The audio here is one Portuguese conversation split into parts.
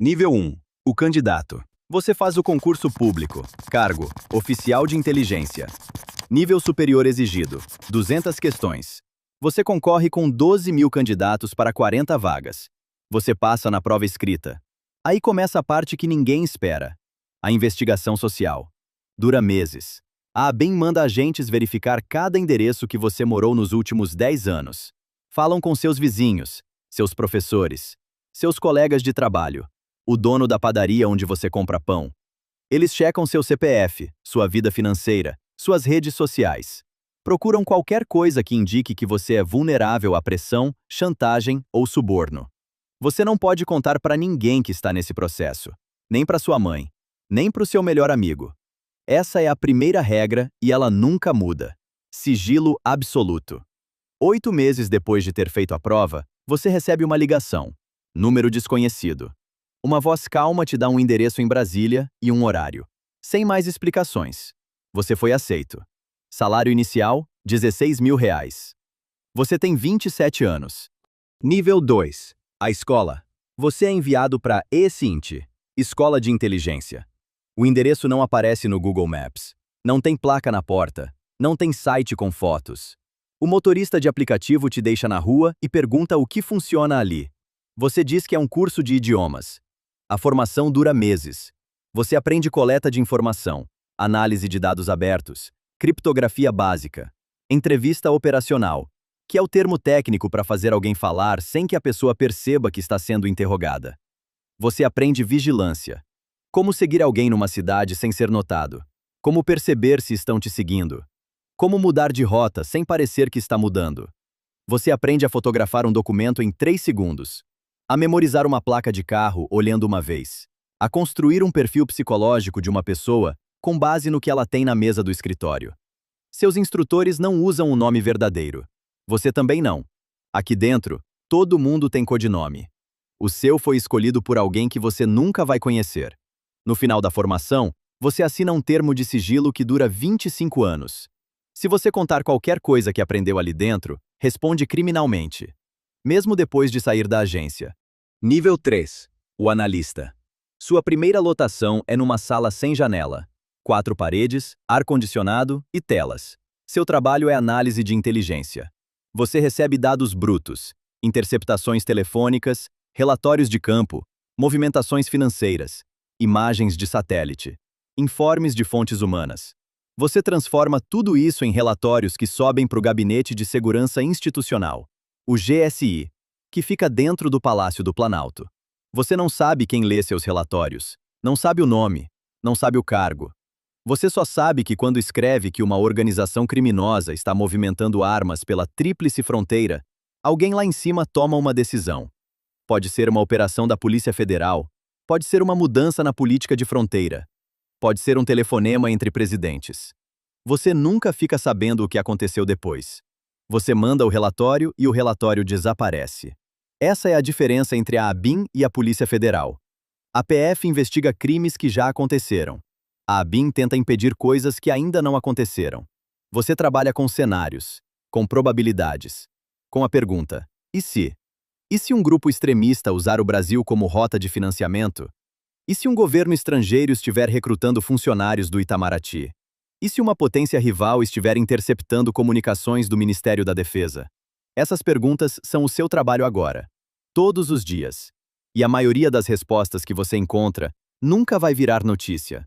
Nível 1. O candidato. Você faz o concurso público. Cargo: oficial de inteligência. Nível superior exigido: 200 questões. Você concorre com 12.000 candidatos para 40 vagas. Você passa na prova escrita. Aí começa a parte que ninguém espera: a investigação social. Dura meses. A ABIN manda agentes verificar cada endereço que você morou nos últimos 10 anos. Falam com seus vizinhos, seus professores, seus colegas de trabalho, o dono da padaria onde você compra pão. Eles checam seu CPF, sua vida financeira, suas redes sociais. Procuram qualquer coisa que indique que você é vulnerável à pressão, chantagem ou suborno. Você não pode contar para ninguém que está nesse processo, nem para sua mãe, nem para o seu melhor amigo. Essa é a primeira regra e ela nunca muda. Sigilo absoluto. 8 meses depois de ter feito a prova, você recebe uma ligação. Número desconhecido. Uma voz calma te dá um endereço em Brasília e um horário. Sem mais explicações. Você foi aceito. Salário inicial: R$16.000. Você tem 27 anos. Nível 2. A escola. Você é enviado para ESINT, Escola de Inteligência. O endereço não aparece no Google Maps. Não tem placa na porta. Não tem site com fotos. O motorista de aplicativo te deixa na rua e pergunta o que funciona ali. Você diz que é um curso de idiomas. A formação dura meses. Você aprende coleta de informação, análise de dados abertos, criptografia básica, entrevista operacional, que é o termo técnico para fazer alguém falar sem que a pessoa perceba que está sendo interrogada. Você aprende vigilância. Como seguir alguém numa cidade sem ser notado. Como perceber se estão te seguindo. Como mudar de rota sem parecer que está mudando. Você aprende a fotografar um documento em 3 segundos. A memorizar uma placa de carro olhando uma vez. A construir um perfil psicológico de uma pessoa com base no que ela tem na mesa do escritório. Seus instrutores não usam o nome verdadeiro. Você também não. Aqui dentro, todo mundo tem codinome. O seu foi escolhido por alguém que você nunca vai conhecer. No final da formação, você assina um termo de sigilo que dura 25 anos. Se você contar qualquer coisa que aprendeu ali dentro, responde criminalmente. Mesmo depois de sair da agência. Nível 3. O analista. Sua primeira lotação é numa sala sem janela. 4 paredes, ar-condicionado e telas. Seu trabalho é análise de inteligência. Você recebe dados brutos, interceptações telefônicas, relatórios de campo, movimentações financeiras, imagens de satélite, informes de fontes humanas. Você transforma tudo isso em relatórios que sobem para o Gabinete de Segurança Institucional, o GSI, que fica dentro do Palácio do Planalto. Você não sabe quem lê seus relatórios, não sabe o nome, não sabe o cargo. Você só sabe que quando escreve que uma organização criminosa está movimentando armas pela tríplice fronteira, alguém lá em cima toma uma decisão. Pode ser uma operação da Polícia Federal, pode ser uma mudança na política de fronteira, pode ser um telefonema entre presidentes. Você nunca fica sabendo o que aconteceu depois. Você manda o relatório e o relatório desaparece. Essa é a diferença entre a ABIN e a Polícia Federal. A PF investiga crimes que já aconteceram. A ABIN tenta impedir coisas que ainda não aconteceram. Você trabalha com cenários, com probabilidades, com a pergunta: e se? E se um grupo extremista usar o Brasil como rota de financiamento? E se um governo estrangeiro estiver recrutando funcionários do Itamaraty? E se uma potência rival estiver interceptando comunicações do Ministério da Defesa? Essas perguntas são o seu trabalho agora, todos os dias. E a maioria das respostas que você encontra nunca vai virar notícia.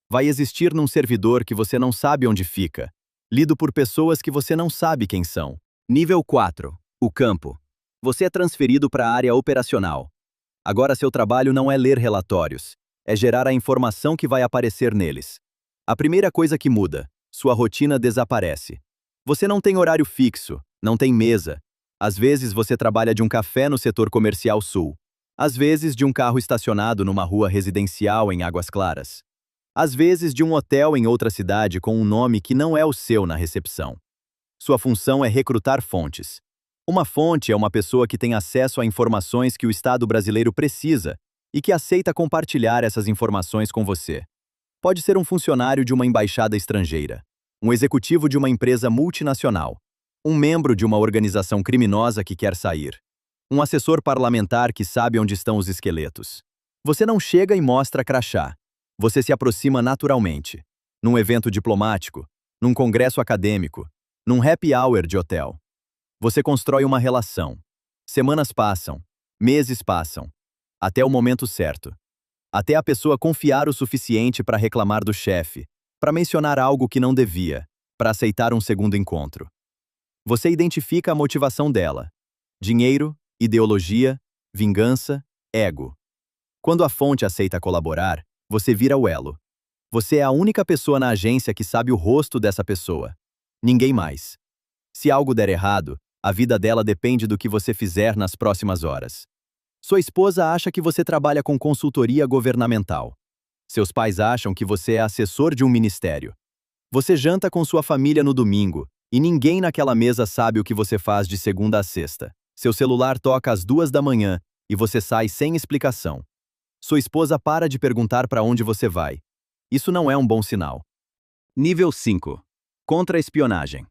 Vai existir num servidor que você não sabe onde fica, lido por pessoas que você não sabe quem são. Nível 4. O campo. Você é transferido para a área operacional. Agora seu trabalho não é ler relatórios, é gerar a informação que vai aparecer neles. A primeira coisa que muda: sua rotina desaparece. Você não tem horário fixo, não tem mesa. Às vezes você trabalha de um café no setor comercial sul. Às vezes de um carro estacionado numa rua residencial em Águas Claras. Às vezes de um hotel em outra cidade com um nome que não é o seu na recepção. Sua função é recrutar fontes. Uma fonte é uma pessoa que tem acesso a informações que o Estado brasileiro precisa e que aceita compartilhar essas informações com você. Pode ser um funcionário de uma embaixada estrangeira, um executivo de uma empresa multinacional, um membro de uma organização criminosa que quer sair, um assessor parlamentar que sabe onde estão os esqueletos. Você não chega e mostra crachá. Você se aproxima naturalmente. Num evento diplomático, num congresso acadêmico, num happy hour de hotel. Você constrói uma relação. Semanas passam, meses passam, até o momento certo. Até a pessoa confiar o suficiente para reclamar do chefe, para mencionar algo que não devia, para aceitar um segundo encontro. Você identifica a motivação dela. Dinheiro, ideologia, vingança, ego. Quando a fonte aceita colaborar, você vira o elo. Você é a única pessoa na agência que sabe o rosto dessa pessoa. Ninguém mais. Se algo der errado, a vida dela depende do que você fizer nas próximas horas. Sua esposa acha que você trabalha com consultoria governamental. Seus pais acham que você é assessor de um ministério. Você janta com sua família no domingo, e ninguém naquela mesa sabe o que você faz de segunda a sexta. Seu celular toca às 2 da manhã, e você sai sem explicação. Sua esposa para de perguntar para onde você vai. Isso não é um bom sinal. Nível 5. Contra-espionagem.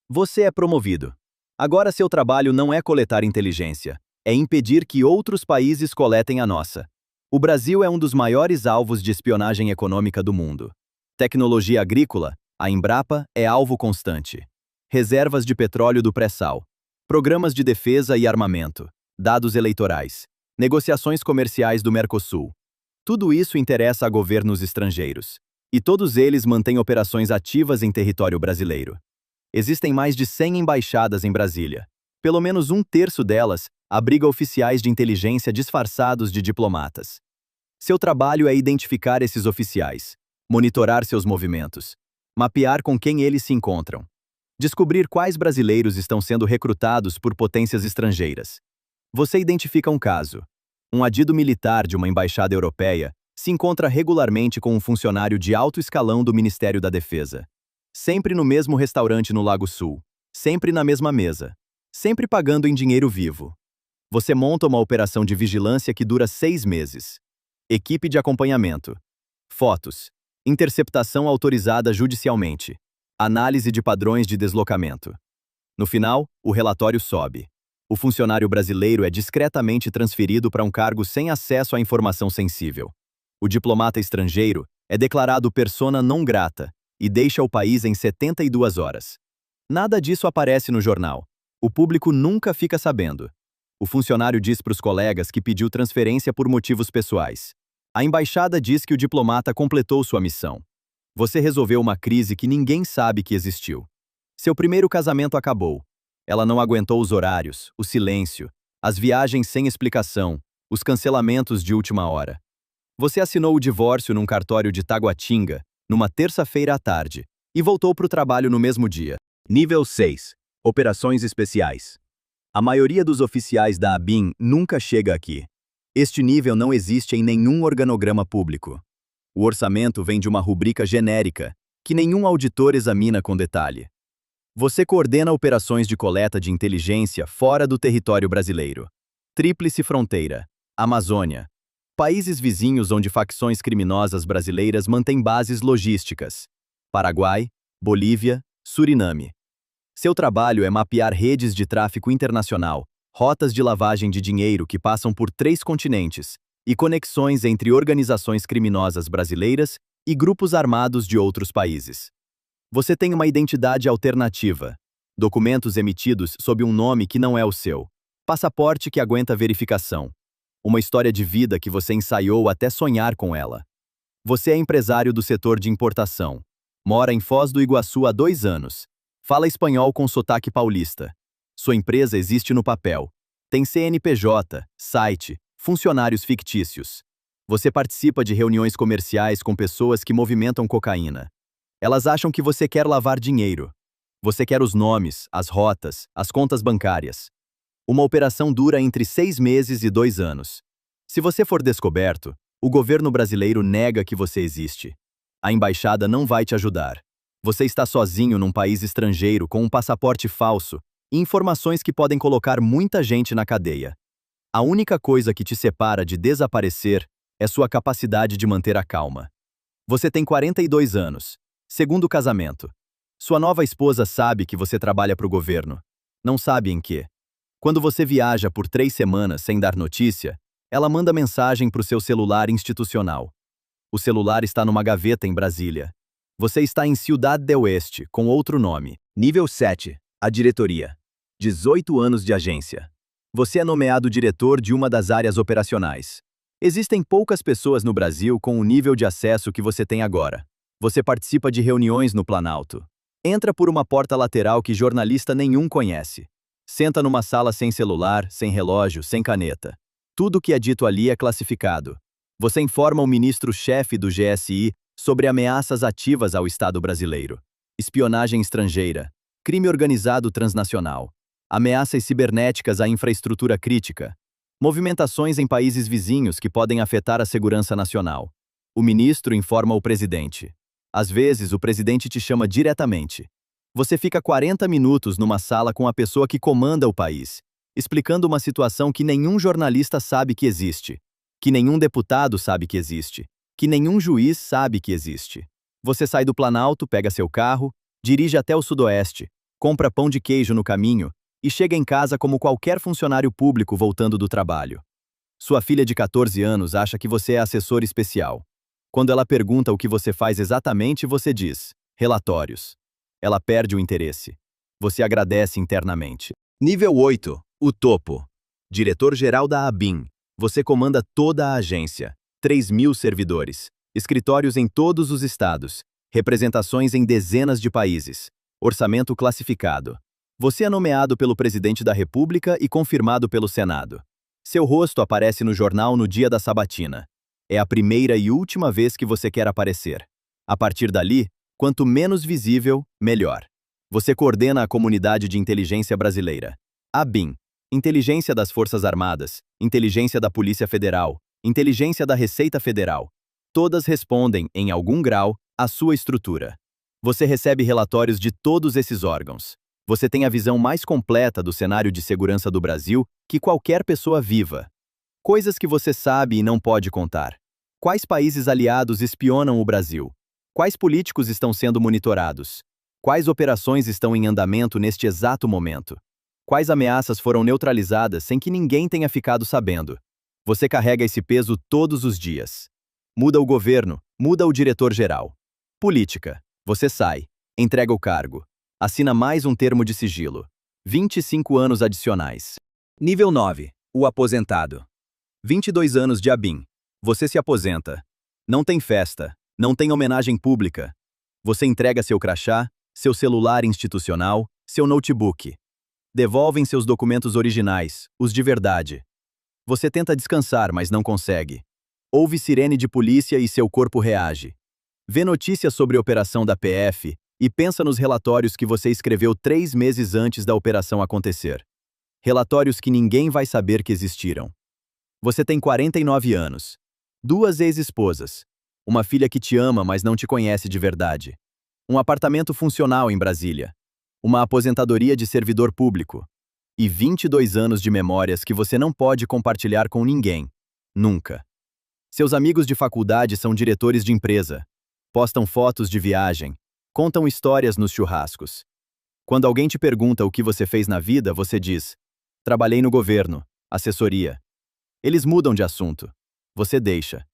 Você é promovido. Agora seu trabalho não é coletar inteligência, é impedir que outros países coletem a nossa. O Brasil é um dos maiores alvos de espionagem econômica do mundo. Tecnologia agrícola, a Embrapa é alvo constante. Reservas de petróleo do pré-sal. Programas de defesa e armamento. Dados eleitorais. Negociações comerciais do Mercosul. Tudo isso interessa a governos estrangeiros. E todos eles mantêm operações ativas em território brasileiro. Existem mais de 100 embaixadas em Brasília. Pelo menos um terço delas abriga oficiais de inteligência disfarçados de diplomatas. Seu trabalho é identificar esses oficiais, monitorar seus movimentos, mapear com quem eles se encontram, descobrir quais brasileiros estão sendo recrutados por potências estrangeiras. Você identifica um caso. Um adido militar de uma embaixada europeia se encontra regularmente com um funcionário de alto escalão do Ministério da Defesa. Sempre no mesmo restaurante no Lago Sul, sempre na mesma mesa, sempre pagando em dinheiro vivo. Você monta uma operação de vigilância que dura 6 meses. Equipe de acompanhamento. Fotos. Interceptação autorizada judicialmente. Análise de padrões de deslocamento. No final, o relatório sobe. O funcionário brasileiro é discretamente transferido para um cargo sem acesso à informação sensível. O diplomata estrangeiro é declarado persona non grata e deixa o país em 72 horas. Nada disso aparece no jornal. O público nunca fica sabendo. O funcionário diz para os colegas que pediu transferência por motivos pessoais. A embaixada diz que o diplomata completou sua missão. Você resolveu uma crise que ninguém sabe que existiu. Seu primeiro casamento acabou. Ela não aguentou os horários, o silêncio, as viagens sem explicação, os cancelamentos de última hora. Você assinou o divórcio num cartório de Taguatinga, numa terça-feira à tarde, e voltou para o trabalho no mesmo dia. Nível 6. Operações especiais. A maioria dos oficiais da ABIN nunca chega aqui. Este nível não existe em nenhum organograma público. O orçamento vem de uma rubrica genérica, que nenhum auditor examina com detalhe. Você coordena operações de coleta de inteligência fora do território brasileiro. Tríplice Fronteira, Amazônia. Países vizinhos onde facções criminosas brasileiras mantêm bases logísticas. Paraguai, Bolívia, Suriname. Seu trabalho é mapear redes de tráfico internacional, rotas de lavagem de dinheiro que passam por 3 continentes e conexões entre organizações criminosas brasileiras e grupos armados de outros países. Você tem uma identidade alternativa, documentos emitidos sob um nome que não é o seu, passaporte que aguenta verificação, uma história de vida que você ensaiou até sonhar com ela. Você é empresário do setor de importação, mora em Foz do Iguaçu há 2 anos, fala espanhol com sotaque paulista. Sua empresa existe no papel, tem CNPJ, site, funcionários fictícios. Você participa de reuniões comerciais com pessoas que movimentam cocaína. Elas acham que você quer lavar dinheiro. Você quer os nomes, as rotas, as contas bancárias. Uma operação dura entre 6 meses e 2 anos. Se você for descoberto, o governo brasileiro nega que você existe. A embaixada não vai te ajudar. Você está sozinho num país estrangeiro com um passaporte falso e informações que podem colocar muita gente na cadeia. A única coisa que te separa de desaparecer é sua capacidade de manter a calma. Você tem 42 anos. Segundo casamento. Sua nova esposa sabe que você trabalha para o governo. Não sabe em quê. Quando você viaja por 3 semanas sem dar notícia, Ela manda mensagem para o seu celular institucional. O celular está numa gaveta em Brasília. Você está em Ciudad del Oeste, com outro nome. Nível 7. A diretoria. 18 anos de agência. Você é nomeado diretor de uma das áreas operacionais. Existem poucas pessoas no Brasil com o nível de acesso que você tem agora. Você participa de reuniões no Planalto. Entra por uma porta lateral que jornalista nenhum conhece. Senta numa sala sem celular, sem relógio, sem caneta. Tudo o que é dito ali é classificado. Você informa o ministro-chefe do GSI sobre ameaças ativas ao Estado brasileiro. Espionagem estrangeira, crime organizado transnacional, ameaças cibernéticas à infraestrutura crítica, movimentações em países vizinhos que podem afetar a segurança nacional. O ministro informa o presidente. Às vezes, o presidente te chama diretamente. Você fica 40 minutos numa sala com a pessoa que comanda o país, explicando uma situação que nenhum jornalista sabe que existe, que nenhum deputado sabe que existe, que nenhum juiz sabe que existe. Você sai do Planalto, pega seu carro, dirige até o Sudoeste, compra pão de queijo no caminho e chega em casa como qualquer funcionário público voltando do trabalho. Sua filha de 14 anos acha que você é assessor especial. Quando ela pergunta o que você faz exatamente, você diz: relatórios. Ela perde o interesse. Você agradece internamente. Nível 8. O topo. Diretor-geral da ABIN. Você comanda toda a agência. 3.000 servidores. Escritórios em todos os estados. Representações em dezenas de países. Orçamento classificado. Você é nomeado pelo presidente da República e confirmado pelo Senado. Seu rosto aparece no jornal no dia da sabatina. É a primeira e última vez que você quer aparecer. A partir dali, quanto menos visível, melhor. Você coordena a comunidade de inteligência brasileira. ABIN. Inteligência das Forças Armadas, Inteligência da Polícia Federal, Inteligência da Receita Federal. Todas respondem, em algum grau, à sua estrutura. Você recebe relatórios de todos esses órgãos. Você tem a visão mais completa do cenário de segurança do Brasil que qualquer pessoa viva. Coisas que você sabe e não pode contar. Quais países aliados espionam o Brasil? Quais políticos estão sendo monitorados? Quais operações estão em andamento neste exato momento? Quais ameaças foram neutralizadas sem que ninguém tenha ficado sabendo? Você carrega esse peso todos os dias. Muda o governo, muda o diretor-geral. Política. Você sai, entrega o cargo, assina mais um termo de sigilo. 25 anos adicionais. Nível 9. O aposentado. 22 anos de ABIN. Você se aposenta. Não tem festa, não tem homenagem pública. Você entrega seu crachá, seu celular institucional, seu notebook. Devolvem seus documentos originais, os de verdade. Você tenta descansar, mas não consegue. Ouve sirene de polícia e seu corpo reage. Vê notícias sobre a operação da PF e pensa nos relatórios que você escreveu 3 meses antes da operação acontecer. Relatórios que ninguém vai saber que existiram. Você tem 49 anos. 2 ex-esposas. Uma filha que te ama, mas não te conhece de verdade. Um apartamento funcional em Brasília. Uma aposentadoria de servidor público. E 22 anos de memórias que você não pode compartilhar com ninguém. Nunca. Seus amigos de faculdade são diretores de empresa. Postam fotos de viagem. Contam histórias nos churrascos. Quando alguém te pergunta o que você fez na vida, você diz: trabalhei no governo, assessoria. Eles mudam de assunto. Você deixa.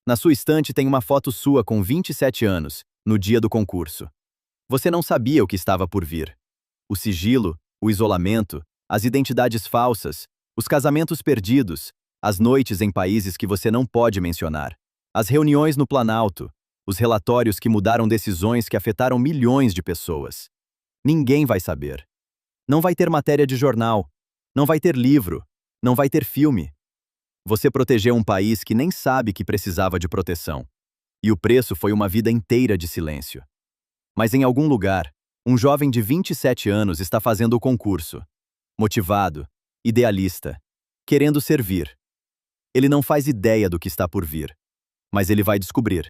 Na sua estante tem uma foto sua com 27 anos, no dia do concurso. Você não sabia o que estava por vir. O sigilo, o isolamento, as identidades falsas, os casamentos perdidos, as noites em países que você não pode mencionar, as reuniões no Planalto, os relatórios que mudaram decisões que afetaram milhões de pessoas. Ninguém vai saber. Não vai ter matéria de jornal, não vai ter livro, não vai ter filme. Você protegeu um país que nem sabe que precisava de proteção. E o preço foi uma vida inteira de silêncio. Mas em algum lugar, um jovem de 27 anos está fazendo o concurso. Motivado, idealista, querendo servir. Ele não faz ideia do que está por vir. Mas ele vai descobrir.